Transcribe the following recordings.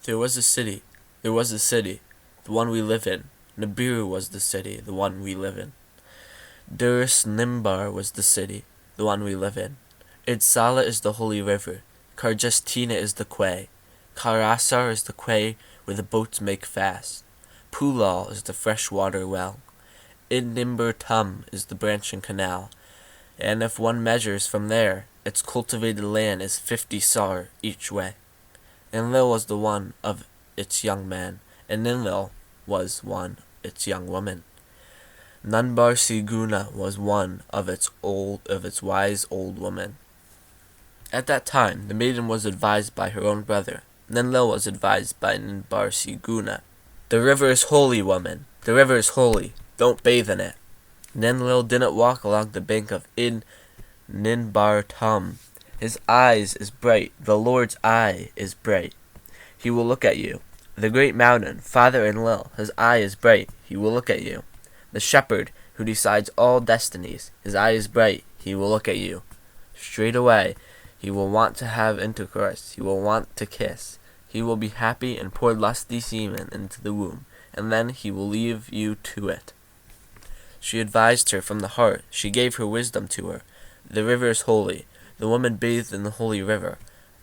There was a city, there was a city, the one we live in. Nibiru was the city, the one we live in. Durus Nimbar was the city, the one we live in. Idsala is the holy river. Karjastina is the quay. Karasar is the quay where the boats make fast. Pulal is the freshwater well. Idnimber Tum is the branching canal. And if one measures from there, its cultivated land is 50 sar each way. Enlil was the one of its young man, and Ninlil was one its young woman. Nunbar Siguna was one of its wise old women. At that time the maiden was advised by her own brother. Ninlil was advised by Nunbar Siguna. The river is holy, woman. The river is holy. Don't bathe in it. Ninlil didn't walk along the bank of Ninbar Tum. His eyes is bright. The Lord's eye is bright. He will look at you. The great mountain, Father Enlil, his eye is bright. He will look at you. The shepherd who decides all destinies, his eye is bright. He will look at you. Straight away, he will want to have intercourse. He will want to kiss. He will be happy and pour lusty semen into the womb, and then he will leave you to it. She advised her from the heart. She gave her wisdom to her. The river is holy. The woman bathed in the holy river.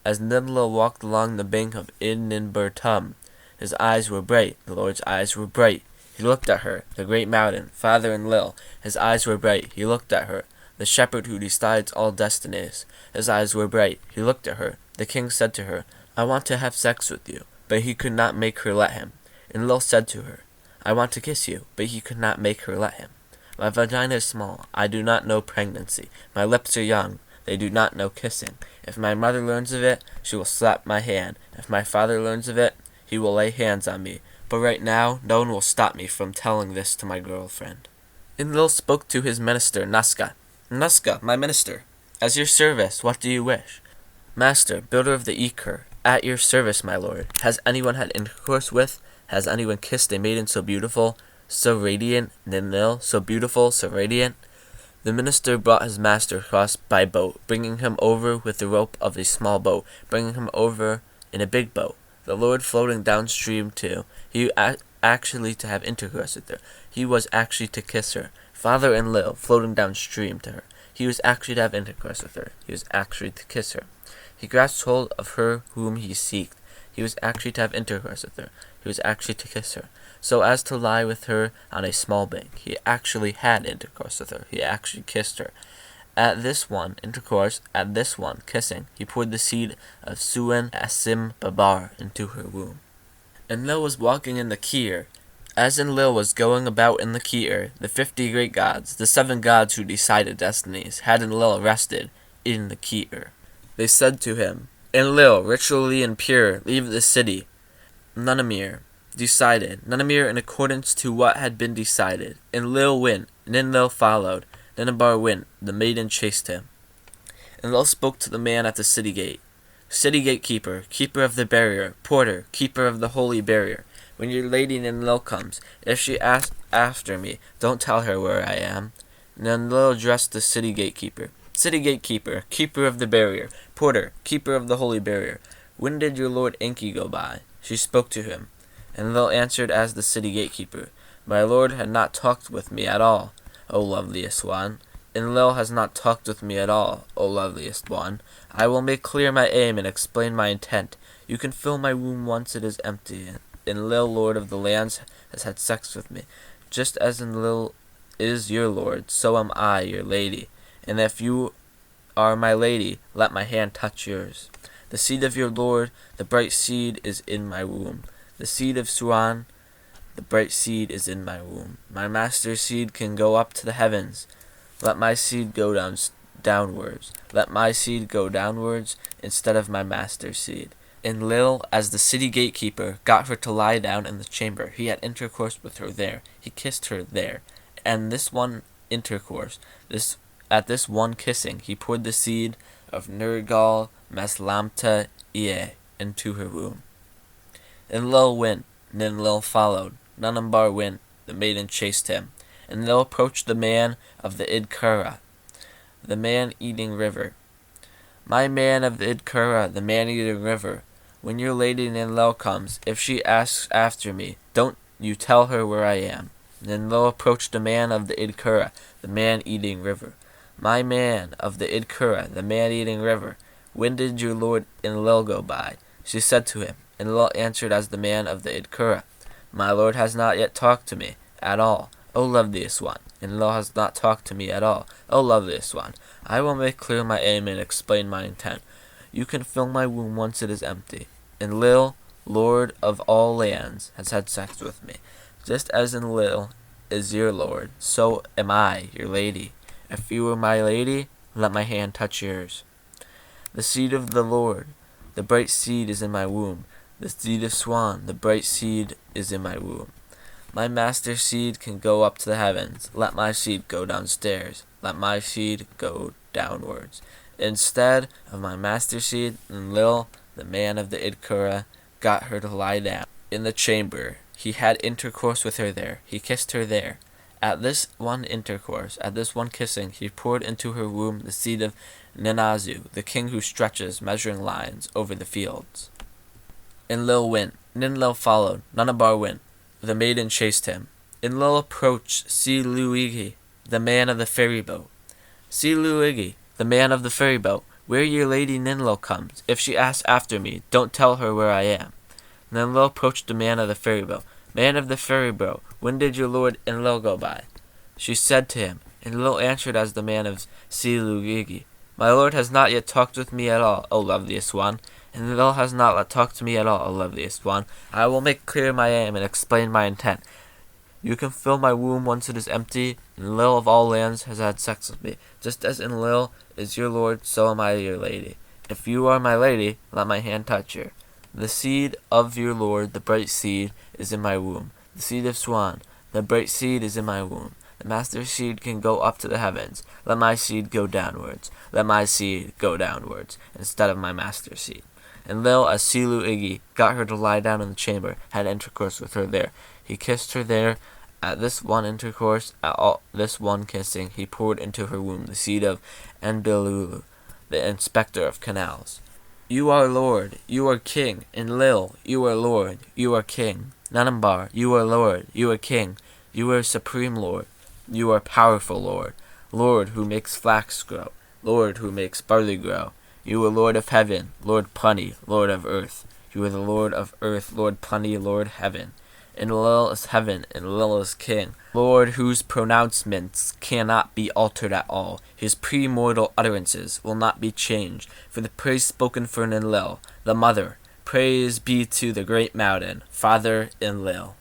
As Ninlil walked along the bank of Idninbur Tum, his eyes were bright. The Lord's eyes were bright. He looked at her. The great mountain, Father Enlil, his eyes were bright. He looked at her. The shepherd who decides all destinies, his eyes were bright. He looked at her. The king said to her, I want to have sex with you, but he could not make her let him. Enlil said to her, I want to kiss you, but he could not make her let him. My vagina is small. I do not know pregnancy. My lips are young. They do not know kissing. If my mother learns of it, she will slap my hand. If my father learns of it, he will lay hands on me. But right now, no one will stop me from telling this to my girlfriend. Enlil spoke to his minister, Nuska. Nuska, my minister, as your service, what do you wish? Master, builder of the Eker, at your service, my lord. Has anyone had intercourse with? Has anyone kissed a maiden so beautiful, so radiant, Ninlil, so beautiful, so radiant? The minister brought his master across by boat, bringing him over with the rope of a small boat, bringing him over in a big boat. The Lord floating downstream too. He actually to have intercourse with her. He was actually to kiss her. Father Enlil floating downstream to her. He was actually to have intercourse with her. He was actually to kiss her. He grasped hold of her whom he seeked. He was actually to have intercourse with her. He was actually to kiss her, so as to lie with her on a small bank. He actually had intercourse with her. He actually kissed her. At this one intercourse, at this one kissing, he poured the seed of Suen Asim Babar into her womb. Enlil was walking in the Kier. As Enlil was going about in the Kier, the 50 great gods, the 7 gods who decided destinies, had Enlil arrested in the Kier. They said to him, Enlil, ritually impure, leave the city. Nunamir decided. Nunamir in accordance to what had been decided. Enlil went. Ninlil followed. Ninbar went. The maiden chased him. Enlil spoke to the man at the city gate. City gatekeeper, keeper of the barrier, porter, keeper of the holy barrier. When your lady Ninlil comes, if she asks after me, don't tell her where I am. Ninlil addressed the city gatekeeper. City gatekeeper, keeper of the barrier, porter, keeper of the holy barrier. When did your lord Enki go by? She spoke to him. Enlil answered as the city gatekeeper. My lord had not talked with me at all, O loveliest one. Enlil has not talked with me at all, O loveliest one. I will make clear my aim and explain my intent. You can fill my womb once it is empty. Enlil, lord of the lands, has had sex with me. Just as Enlil is your lord, so am I your lady. And if you are my lady, let my hand touch yours. The seed of your lord, the bright seed, is in my womb. The seed of Suan, the bright seed, is in my womb. My master's seed can go up to the heavens. Let my seed go downwards. Let my seed go downwards instead of my master's seed. Enlil, as the city gatekeeper, got her to lie down in the chamber. He had intercourse with her there. He kissed her there. And this one intercourse, at this one kissing, he poured the seed of Nergal Meslamta Ie into her womb. Enlil went. Ninlil followed. Nunambar went. The maiden chased him. Enlil approached the man of the Idkara, the man-eating river. My man of the Idkara, the man-eating river, When your lady Ninlil comes, if she asks after me, don't you tell her where I am." Ninlil approached the man of the Idkura, the man-eating river. "My man of the Idkura, the man-eating river, when did your lord Enlil go by?" She said to him. Enlil answered as the man of the Idkura, "My lord has not yet talked to me at all, O loveliest one. Enlil has not talked to me at all, O loveliest one. I will make clear my aim and explain my intent. You can fill my womb once it is empty. Enlil, lord of all lands, has had sex with me. Just as Enlil is your lord, so am I your lady. If you are my lady, let my hand touch yours. The seed of the Lord, the bright seed is in my womb. The seed of swan, the bright seed is in my womb. My master's seed can go up to the heavens. Let my seed go downstairs. Let my seed go downwards. Instead of my master's seed, Enlil, the man of the Idkura, got her to lie down in the chamber. He had intercourse with her there. He kissed her there. At this one intercourse, at this one kissing, he poured into her womb the seed of Ninazu, the king who stretches measuring lines over the fields. Enlil went. Ninlil followed. Nunabar went. The maiden chased him. Enlil approached Siluigi, the man of the ferry boat. "Siluigi, the man of the ferry boat, where your lady Ninlil comes. If she asks after me, don't tell her where I am." Ninlil approached the man of the ferry boat. "Man of the ferry boat, when did your lord Enlil go by?" She said to him. Enlil answered as the man of Siluigi, "My lord has not yet talked with me at all, O loveliest one. Enlil has not talked to me at all, O loveliest one. I will make clear my aim and explain my intent. You can fill my womb once it is empty. Enlil of all lands has had sex with me. Just as Enlil is your lord, so am I your lady. If you are my lady, let my hand touch her. The seed of your lord, the bright seed, is in my womb. The seed of swan, the bright seed is in my womb. The master's seed can go up to the heavens. Let my seed go downwards. Let my seed go downwards, instead of my master's seed." Enlil, as Siluigi, got her to lie down in the chamber, had intercourse with her there. He kissed her there. At this one intercourse, at all this one kissing, he poured into her womb the seed of Enlil, the inspector of canals. "You are lord, you are king. Enlil, you are lord, you are king. Nanambar, you are lord, you are king. You are supreme lord, you are powerful lord. Lord who makes flax grow, Lord who makes barley grow. You are Lord of heaven, Lord plenty, Lord of earth. You are the Lord of earth, Lord plenty, Lord heaven. Enlil is heaven, Enlil is king. Lord whose pronouncements cannot be altered at all. His premortal utterances will not be changed. For the praise spoken for Enlil, the mother, praise be to the great mountain, Father Enlil."